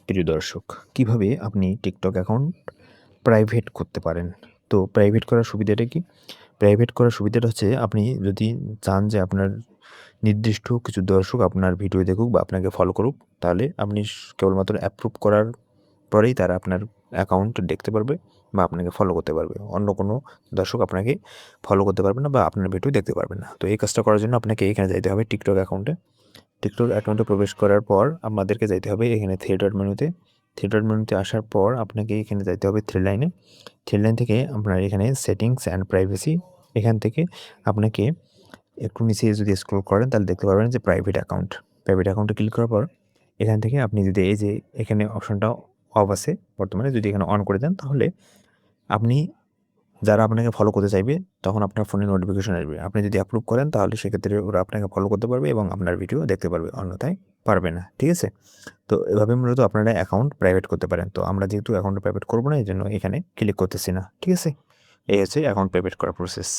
প্রিয় দর্শক, কিভাবে আপনি টিকটক অ্যাকাউন্ট প্রাইভেট করতে পারেন? তো প্রাইভেট করার সুবিধাটা কি? প্রাইভেট করার সুবিধাটা হচ্ছে আপনি যদি চান যে আপনার নির্দিষ্ট কিছু দর্শক আপনার ভিডিও দেখুক বা আপনাকে ফলো করুক, তাহলে আপনি কেবলমাত্র অ্যাপ্রুভ করার পরেই তারা আপনার অ্যাকাউন্ট দেখতে পারবে বা আপনাকে ফলো করতে পারবে। অন্য কোনো দর্শক আপনাকে ফলো করতে পারবে না বা আপনার ভিডিও দেখতে পারবে না। তো এই কাজটা করার জন্য আপনাকে এখানে যাইতে হবে টিকটক অ্যাকাউন্টে। টিকটক অ্যাকাউন্টে প্রবেশ করার পর আমাদেরকে যাইতে হবে এখানে থ্রি মেনুতে। থ্রি মেনুতে আসার পর আপনাকে এখানে যাইতে হবে থ্রি লাইনে। থ্রি লাইন থেকে আপনার এখানে সেটিংস অ্যান্ড প্রাইভেসি, এখান থেকে আপনাকে একটু নিচে যদি স্ক্রল করেন তাহলে দেখতে পারবেন যে প্রাইভেট অ্যাকাউন্ট। প্রাইভেট অ্যাকাউন্টে ক্লিক করার পর এখান থেকে আপনি যদি এই যে এখানে অপশনটা অফ আছে বর্তমানে, যদি এখানে অন করে দেন তাহলে আপনি যারা আপনাকে ফলো করতে চাইবে তখন আপনার ফোনে নোটিফিকেশন আসবে। আপনি যদি অ্যাপ্রুভ করেন তাহলে সেক্ষেত্রে ওরা আপনাকে ফলো করতে পারবে এবং আপনার ভিডিও দেখতে পারবে, অন্যথায় পারবে না। ঠিক আছে? তো এভাবে মূলত আপনারা অ্যাকাউন্ট প্রাইভেট করতে পারেন। তো আমরা যেহেতু অ্যাকাউন্ট প্রাইভেট করব না, এজন্য এখানে ক্লিক করতেছি না। ঠিক আছে? এই হচ্ছে অ্যাকাউন্ট প্রাইভেট করার প্রসেস।